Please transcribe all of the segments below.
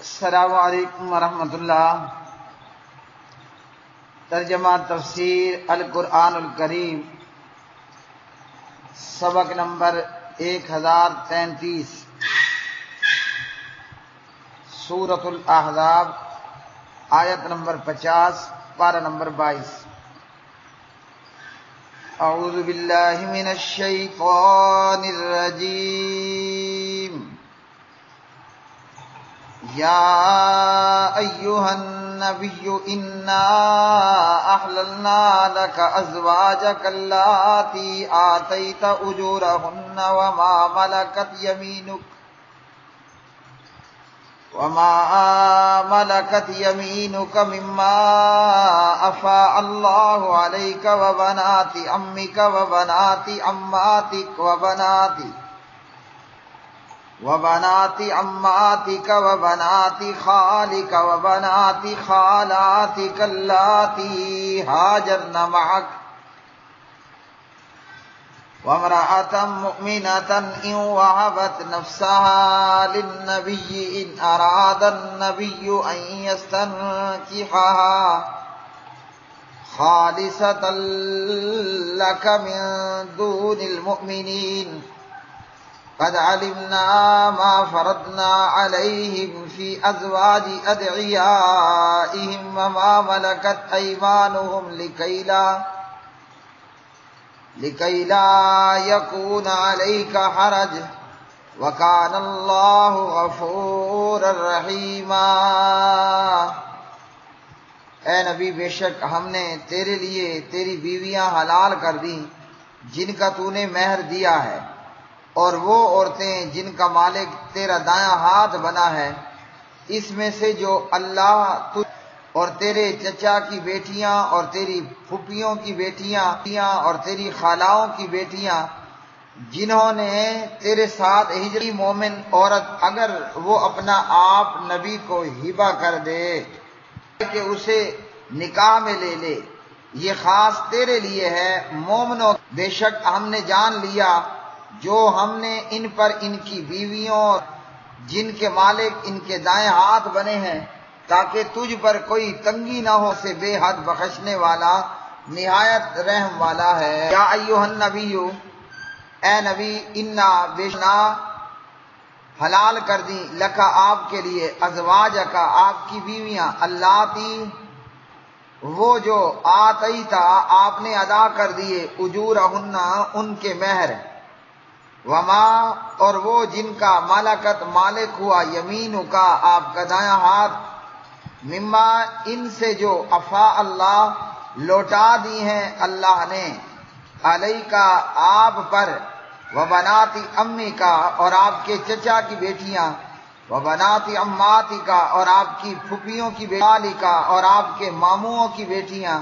السلام علیکم ورحمۃ اللہ۔ ترجمہ تفسیر القرآن الکریم، سبق نمبر 1033، سورۃ الاحزاب، آیت نمبر 50، پارہ نمبر 22۔ اعوذ باللہ من الشیطان الرجیم۔ یا ایہا النبی انا احللنا لک ازواجک اللاتی آتیت اجورہن وما ملكت يمينك مما أفاء الله عليك وبنات عمك وبنات عماتك وبنات عماتك وبنات خالك وبنات خالاتك اللاتي هاجرن معك وامرأة مؤمنة إن وهبت نفسها للنبي إن أراد النبي أن يستنكحها خالصة لك من دون المؤمنين قد علمنا ما فرضنا عليهم في أزواج أدعيائهم وما ملكت أيمانهم لكي لا يكون عليك حرج وكان الله غفورا رحيما۔ اے نبی، بے شک ہم نے تیرے لیے تیری بیویاں حلال کر دی جن کا تو نے مہر دیا ہے، اور وہ عورتیں جن کا مالک تیرا دایاں ہاتھ بنا ہے، اس میں سے جو اللہ اور تیرے چچا کی بیٹیاں اور تیری پھوپھیوں کی بیٹیاں اور تیری خالاؤں کی بیٹیاں جنہوں نے تیرے ساتھ ہجری مومن عورت اگر وہ اپنا آپ نبی کو ہبہ کر دے کہ اسے نکاح میں لے لے، یہ خاص تیرے لیے ہے۔ مومنوں، بے شک ہم نے جان لیا جو ہم نے ان پر ان کی بیویوں جن کے مالک ان کے دائیں ہاتھ بنے ہیں، تاکہ تجھ پر کوئی تنگی نہ ہو، سے بے حد بخشنے والا نہایت رحم والا ہے۔ یا ایھا النبی، اے نبی، انا بشنا حلال کر دی لکا آپ کے لیے ازواجکا آپ کی بیویاں، اللاتی وہ جو آتیتا آپ نے ادا کر دیے، اجورہن ان کے مہر، وما اور وہ جن کا ملکت مالک ہوا، یمین کا آپ کا دایاں ہاتھ، مما ان سے جو افا اللہ لوٹا دی ہیں اللہ نے، علیہ کا آپ پر، وبنات امی کا اور آپ کے چچا کی بیٹیاں، وبنات عماتی کا اور آپ کی پھوپھیوں کی بیٹی کا اور آپ کے ماموں کی بیٹیاں،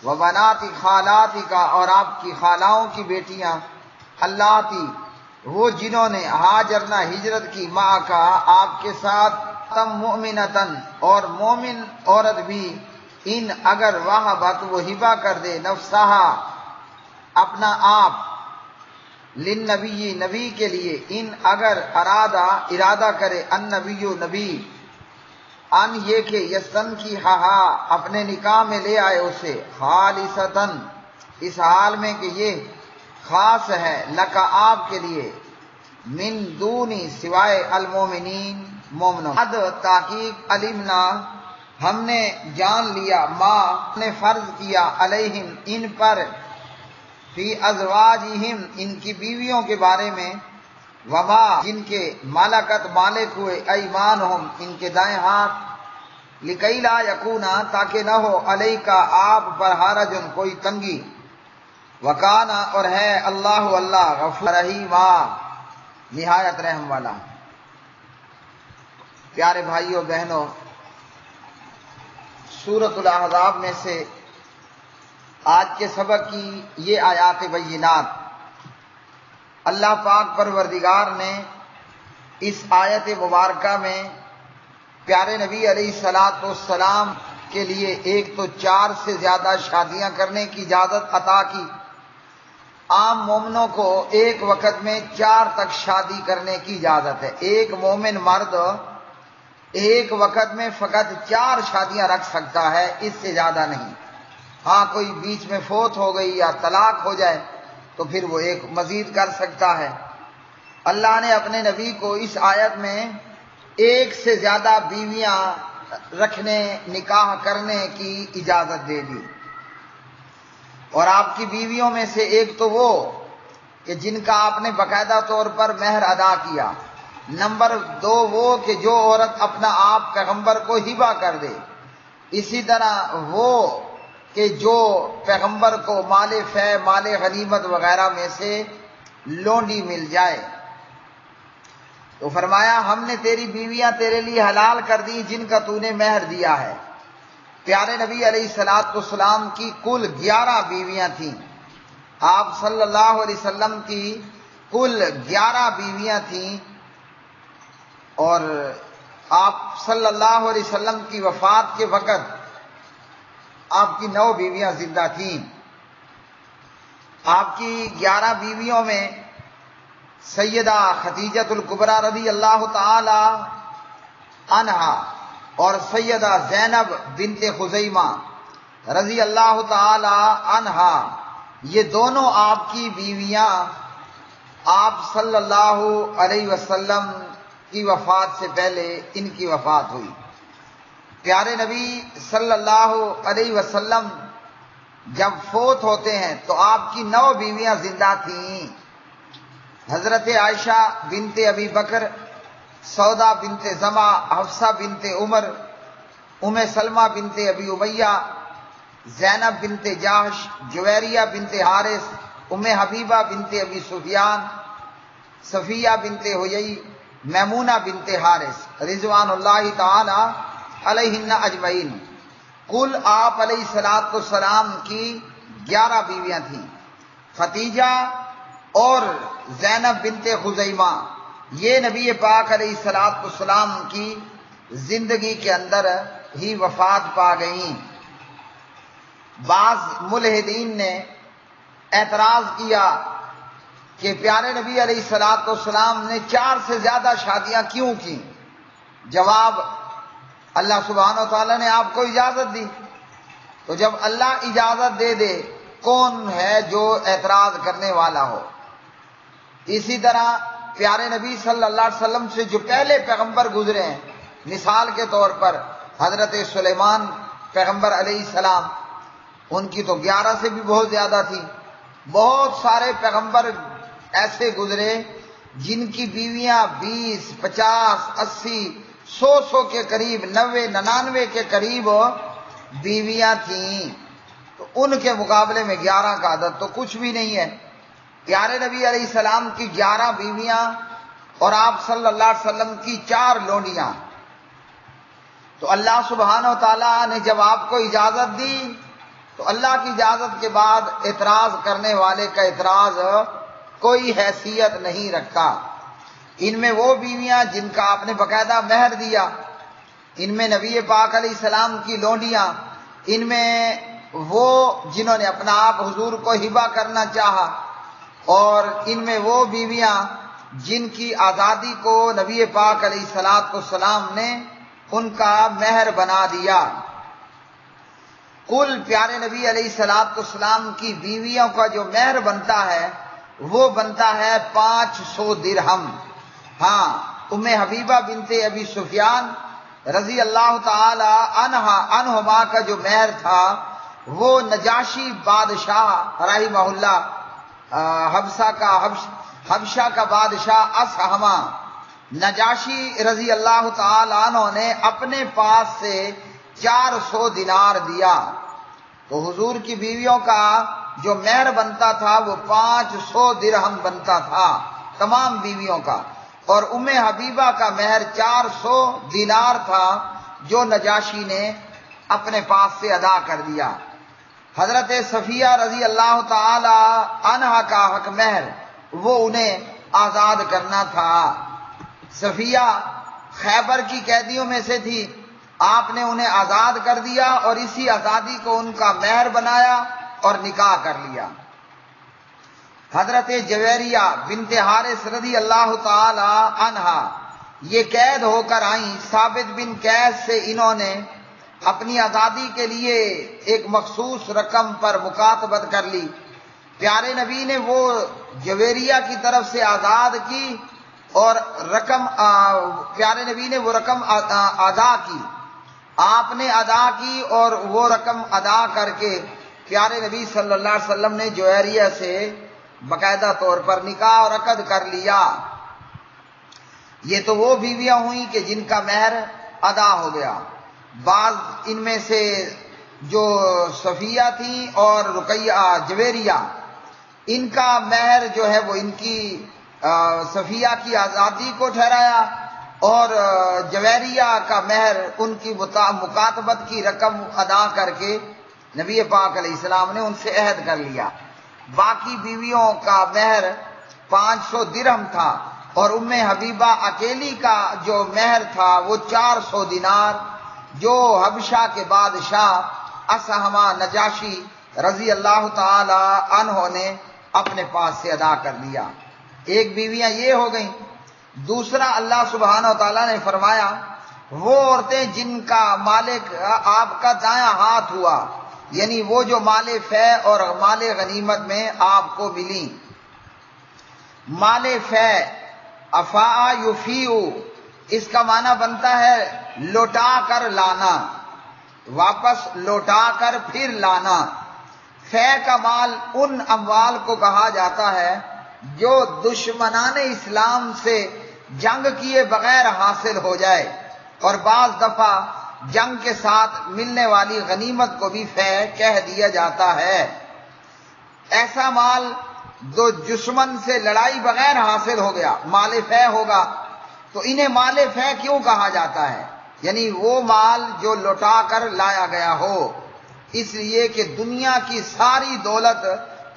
وبنات خالاتی کا اور آپ کی خالاؤں کی بیٹیاں، اللاتی وہ جنہوں نے ہاجرنا ہجرت کی، ماں کا آپ کے ساتھ، تم مؤمنتن اور مومن عورت بھی، ان اگر وہبت وہ ہبہ کر دے، نفسہا اپنا آپ، للنبی نبی کے لیے، ان اگر ارادہ کرے، النبی نبی، ان یہ کہ یستنکحھا اپنے نکاح میں لے آئے اسے، خالصتاً اس حال میں کہ یہ خاص ہے، لکا آپ کے لیے، من دونی سوائے المومنین مومنوں، حد تحقیق، علمنا ہم نے جان لیا، ما نے فرض کیا، علیہم ان پر، فی ازواجہم ان کی بیویوں کے بارے میں، وما جن کے ملکت مالک ہوئے، ایمانہم ان کے دائیں ہاتھ، لکی لا یکونا تاکہ نہ ہو، علیہ کا آپ پر، حرج کوئی تنگی، وکانا اور ہے، اللہ غفور رحیما نہایت رحم والا۔ پیارے بھائیوں بہنوں، سورۃ الاحزاب میں سے آج کے سبق کی یہ آیات بینات، اللہ پاک پروردگار نے اس آیت مبارکہ میں پیارے نبی علیہ الصلوۃ والسلام کے لیے ایک تو 4 سے زیادہ شادیاں کرنے کی اجازت عطا کی، عام مومنوں کو ایک وقت میں 4 تک شادی کرنے کی اجازت ہے۔ ایک مومن مرد ایک وقت میں فقط 4 شادیاں رکھ سکتا ہے، اس سے زیادہ نہیں۔ ہاں کوئی بیچ میں فوت ہو گئی یا طلاق ہو جائے تو پھر وہ ایک مزید کر سکتا ہے۔ اللہ نے اپنے نبی کو اس آیت میں ایک سے زیادہ بیویاں رکھنے، نکاح کرنے کی اجازت دے دی۔ اور آپ کی بیویوں میں سے ایک تو وہ کہ جن کا آپ نے باقاعدہ طور پر مہر ادا کیا، نمبر 2 وہ کہ جو عورت اپنا آپ پیغمبر کو ہبہ کر دے، اسی طرح وہ کہ جو پیغمبر کو مال فے، مال غنیمت وغیرہ میں سے لونڈی مل جائے۔ تو فرمایا ہم نے تیری بیویاں تیرے لیے حلال کر دی جن کا تو نے مہر دیا ہے۔ پیارے نبی علیہ الصلوۃ والسلام کی کل 11 بیویاں تھیں۔ آپ صلی اللہ علیہ وسلم کی کل 11 بیویاں تھیں، اور آپ صلی اللہ علیہ وسلم کی وفات کے وقت آپ کی 9 بیویاں زندہ تھیں۔ آپ کی 11 بیویوں میں سیدہ خدیجہ الکبریٰ رضی اللہ تعالی عنہا اور سیدہ زینب بنت خزیمہ رضی اللہ تعالی عنہا، یہ دونوں آپ کی بیویاں آپ صلی اللہ علیہ وسلم کی وفات سے پہلے ان کی وفات ہوئی۔ پیارے نبی صلی اللہ علیہ وسلم جب فوت ہوتے ہیں تو آپ کی 9 بیویاں زندہ تھیں۔ حضرت عائشہ بنت ابی بکر، سودا بنت زمع، حفصہ بنت عمر، ام سلمہ بنت ابی امیہ، زینب بنت جاش، جویریہ بنت حارث، ام حبیبہ بنت ابی سفیان، صفیہ بنت حیی، میمونہ بنت حارث رضوان اللہ تعالی علیہن اجمعین۔ کل آپ علیہ الصلوۃ والسلام کی 11 بیویاں تھیں۔ ختیجہ اور زینب بنت خزیمہ یہ نبی پاک علیہ الصلوۃ والسلام کی زندگی کے اندر ہی وفات پا گئیں۔ بعض ملحدین نے اعتراض کیا کہ پیارے نبی علیہ الصلوۃ والسلام نے 4 سے زیادہ شادیاں کیوں کی؟ جواب، اللہ سبحانہ و تعالیٰ نے آپ کو اجازت دی، تو جب اللہ اجازت دے دے کون ہے جو اعتراض کرنے والا ہو؟ اسی طرح پیارے نبی صلی اللہ علیہ وسلم سے جو پہلے پیغمبر گزرے ہیں، مثال کے طور پر حضرت سلیمان پیغمبر علیہ السلام، ان کی تو 11 سے بھی بہت زیادہ تھی۔ بہت سارے پیغمبر ایسے گزرے جن کی بیویاں 20، 50، 80، 100 کے قریب، 90، 99 کے قریب بیویاں تھیں، تو ان کے مقابلے میں 11 کا عدد تو کچھ بھی نہیں ہے۔ پیارے نبی علیہ السلام کی 11 بیویاں اور آپ صلی اللہ علیہ وسلم کی 4 لونڈیاں، تو اللہ سبحانہ و تعالیٰ نے جب آپ کو اجازت دی تو اللہ کی اجازت کے بعد اعتراض کرنے والے کا اعتراض کوئی حیثیت نہیں رکھتا۔ ان میں وہ بیویاں جن کا آپ نے باقاعدہ مہر دیا، ان میں نبی پاک علیہ السلام کی لونڈیاں، ان میں وہ جنہوں نے اپنا آپ حضور کو ہبہ کرنا چاہا، اور ان میں وہ بیویاں جن کی آزادی کو نبی پاک علیہ السلام نے ان کا مہر بنا دیا۔ کل پیارے نبی علیہ السلام کی بیویوں کا جو مہر بنتا ہے وہ بنتا ہے 500 درہم۔ ہاں، ام حبیبہ بنت ابی سفیان رضی اللہ تعالی عنہما کا جو مہر تھا وہ نجاشی بادشاہ رحمہ اللہ، حبشہ کا بادشاہ اسہمہ نجاشی رضی اللہ تعالی عنہ نے اپنے پاس سے 400 دینار دیا، تو حضور کی بیویوں کا جو مہر بنتا تھا وہ 500 درہم بنتا تھا تمام بیویوں کا، اور ام حبیبہ کا مہر 400 دینار تھا جو نجاشی نے اپنے پاس سے ادا کر دیا۔ حضرت صفیہ رضی اللہ تعالی عنہا کا حق مہر وہ انہیں آزاد کرنا تھا۔ صفیہ خیبر کی قیدیوں میں سے تھی، آپ نے انہیں آزاد کر دیا اور اسی آزادی کو ان کا مہر بنایا اور نکاح کر لیا۔ حضرت جویریہ بنت حارث رضی اللہ تعالی عنہا یہ قید ہو کر آئیں، ثابت بن قیس سے انہوں نے اپنی آزادی کے لیے ایک مخصوص رقم پر مکاتبت کر لی۔ پیارے نبی نے وہ جویریہ کی طرف سے آزاد کی اور پیارے نبی نے وہ رقم ادا کی، آپ نے ادا کی اور وہ رقم ادا کر کے پیارے نبی صلی اللہ علیہ وسلم نے جویریہ سے باقاعدہ طور پر نکاح اور عقد کر لیا۔ یہ تو وہ بیویاں ہوئیں کہ جن کا مہر ادا ہو گیا۔ بعض ان میں سے جو صفیہ تھیں اور رقیہ جویریہ، ان کا مہر جو ہے وہ ان کی صفیہ کی آزادی کو ٹھہرایا، اور جویریہ کا مہر ان کی مکاتبت کی رقم ادا کر کے نبی پاک علیہ السلام نے ان سے عہد کر لیا۔ باقی بیویوں کا مہر 500 درہم تھا، اور ام حبیبہ اکیلی کا جو مہر تھا وہ 400 دینار، جو حبشہ کے بادشاہ اسہمہ نجاشی رضی اللہ تعالی عنہ نے اپنے پاس سے ادا کر لیا۔ ایک بیویاں یہ ہو گئیں۔ دوسرا اللہ سبحانہ و تعالیٰ نے فرمایا وہ عورتیں جن کا مالک آپ کا دایاں ہاتھ ہوا، یعنی وہ جو مال فے اور مال غنیمت میں آپ کو ملی۔ مال فے افاء یفیء، اس کا معنی بنتا ہے لوٹا کر لانا، واپس لوٹا کر پھر لانا۔ فے کا مال ان اموال کو کہا جاتا ہے جو دشمنان اسلام سے جنگ کیے بغیر حاصل ہو جائے، اور بعض دفعہ جنگ کے ساتھ ملنے والی غنیمت کو بھی فے کہہ دیا جاتا ہے۔ ایسا مال جو دشمن سے لڑائی بغیر حاصل ہو گیا مال فے ہوگا، تو انہیں مال فے کیوں کہا جاتا ہے؟ یعنی وہ مال جو لوٹا کر لایا گیا ہو، اس لیے کہ دنیا کی ساری دولت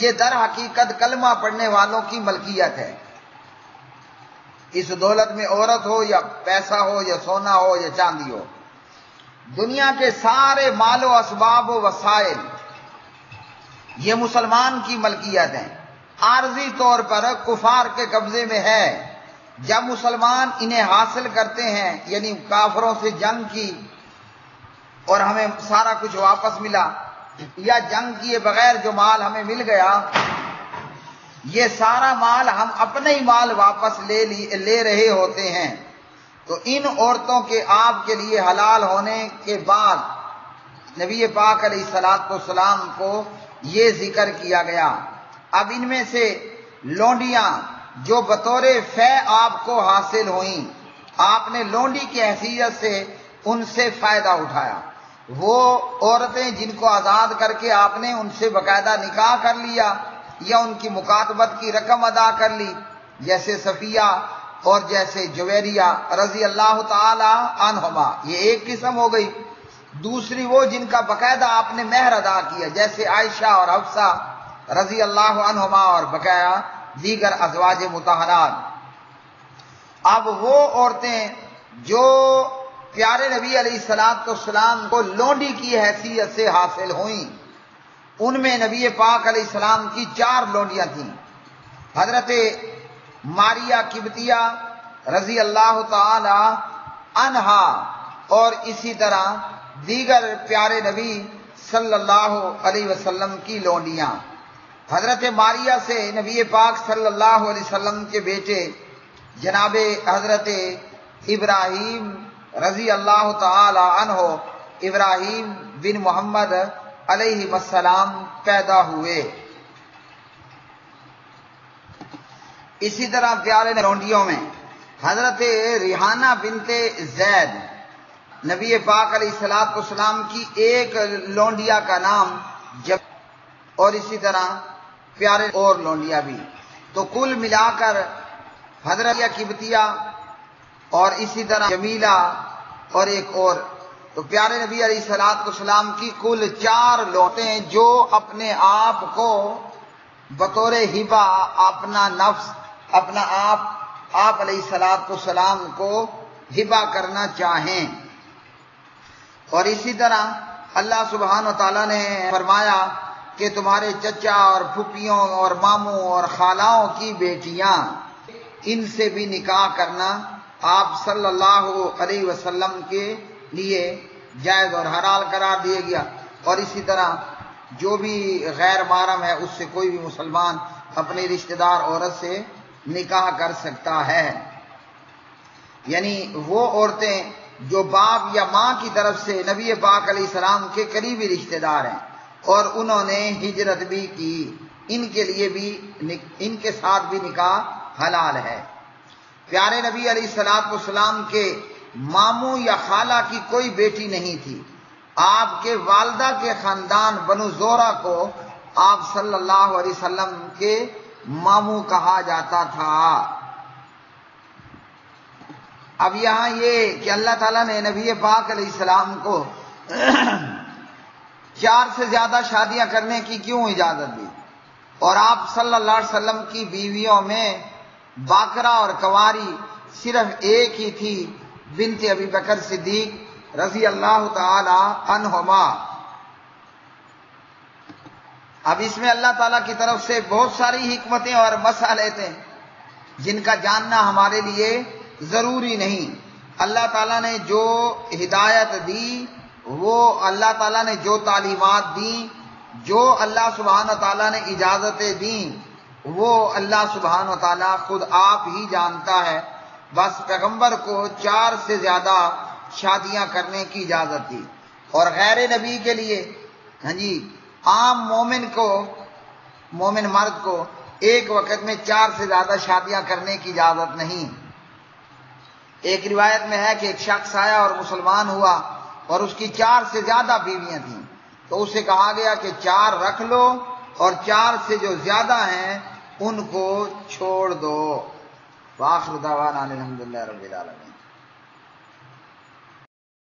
یہ در حقیقت کلمہ پڑھنے والوں کی ملکیت ہے۔ اس دولت میں عورت ہو یا پیسہ ہو یا سونا ہو یا چاندی ہو، دنیا کے سارے مال و اسباب و وسائل یہ مسلمان کی ملکیت ہیں۔ عارضی طور پر کفار کے قبضے میں ہے۔ جب مسلمان انہیں حاصل کرتے ہیں، یعنی کافروں سے جنگ کی اور ہمیں سارا کچھ واپس ملا، یا جنگ کیے بغیر جو مال ہمیں مل گیا، یہ سارا مال ہم اپنے ہی مال واپس لے رہے ہوتے ہیں۔ تو ان عورتوں کے آپ کے لیے حلال ہونے کے بعد نبی پاک علیہ الصلوۃ والسلام کو یہ ذکر کیا گیا۔ اب ان میں سے لونڈیاں جو بطور فے آپ کو حاصل ہوئیں، آپ نے لونڈی کی حیثیت سے ان سے فائدہ اٹھایا۔ وہ عورتیں جن کو آزاد کر کے آپ نے ان سے باقاعدہ نکاح کر لیا یا ان کی مکاتبت کی رقم ادا کر لی، جیسے صفیہ اور جیسے جویریہ رضی اللہ تعالی عنہما، یہ ایک قسم ہو گئی۔ دوسری وہ جن کا باقاعدہ آپ نے مہر ادا کیا، جیسے عائشہ اور حفصہ رضی اللہ عنہما اور بقایا دیگر ازواج مطہرات۔ اب وہ عورتیں جو پیارے نبی علیہ الصلوۃ والسلام کو لونڈی کی حیثیت سے حاصل ہوئیں، ان میں نبی پاک علیہ السلام کی 4 لونڈیاں تھیں۔ حضرت ماریہ قبطیہ رضی اللہ تعالی عنہا، اور اسی طرح دیگر پیارے نبی صلی اللہ علیہ وسلم کی لونڈیاں۔ حضرت ماریہ سے نبی پاک صلی اللہ علیہ وسلم کے بیٹے جناب حضرت ابراہیم رضی اللہ تعالی عنہ، ابراہیم بن محمد علیہ السلام پیدا ہوئے۔ اسی طرح پیارے لونڈیوں میں حضرت ریحانہ بنت زید، نبی پاک علیہ الصلوۃ والسلام کی ایک لونڈیا کا نام جب، اور اسی طرح پیارے اور لونڈیا بھی، تو کل ملا کر حضرت قبطیہ اور اسی طرح جمیلہ اور ایک اور، تو پیارے نبی علیہ الصلوۃ والسلام کی کل 4 لونڈیاں جو اپنے آپ کو بطور ہبہ، اپنا نفس، اپنا آپ علیہ الصلوۃ والسلام کو ہبہ کرنا چاہیں۔ اور اسی طرح اللہ سبحانہ و تعالیٰ نے فرمایا کہ تمہارے چچا اور پھپھیوں اور ماموں اور خالاؤں کی بیٹیاں، ان سے بھی نکاح کرنا آپ صلی اللہ علیہ وسلم کے لیے جائز اور حلال قرار دیا گیا، اور اسی طرح جو بھی غیر محرم ہے اس سے کوئی بھی مسلمان اپنی رشتہ دار عورت سے نکاح کر سکتا ہے، یعنی وہ عورتیں جو باپ یا ماں کی طرف سے نبی پاک علیہ السلام کے قریبی رشتہ دار ہیں اور انہوں نے ہجرت بھی کی، ان کے لیے بھی ان کے ساتھ بھی نکاح حلال ہے۔ پیارے نبی علیہ السلام کے ماموں یا خالہ کی کوئی بیٹی نہیں تھی، آپ کے والدہ کے خاندان بنو زہرہ کو آپ صلی اللہ علیہ وسلم کے ماموں کہا جاتا تھا۔ اب یہاں یہ کہ اللہ تعالیٰ نے نبی پاک علیہ السلام کو 4 سے زیادہ شادیاں کرنے کی کیوں اجازت دی، اور آپ صلی اللہ علیہ وسلم کی بیویوں میں باکرہ اور کنواری صرف ایک ہی تھی، بنت ابی بکر صدیق رضی اللہ تعالی عنہما۔ اب اس میں اللہ تعالیٰ کی طرف سے بہت ساری حکمتیں اور مسائل ہیں جن کا جاننا ہمارے لیے ضروری نہیں۔ اللہ تعالیٰ نے جو ہدایت دی، وہ اللہ تعالیٰ نے جو تعلیمات دیں، جو اللہ سبحانہ تعالیٰ نے اجازتیں دیں، وہ اللہ سبحانہ تعالیٰ خود آپ ہی جانتا ہے۔ بس پیغمبر کو 4 سے زیادہ شادیاں کرنے کی اجازت دی، اور غیر نبی کے لیے عام مومن مرد کو ایک وقت میں 4 سے زیادہ شادیاں کرنے کی اجازت نہیں۔ ایک روایت میں ہے کہ ایک شخص آیا اور مسلمان ہوا اور اس کی 4 سے زیادہ بیویاں تھیں، تو اسے کہا گیا کہ 4 رکھ لو اور 4 سے جو زیادہ ہیں ان کو چھوڑ دو۔ وآخر دعوانا الحمدللہ رب العالمین۔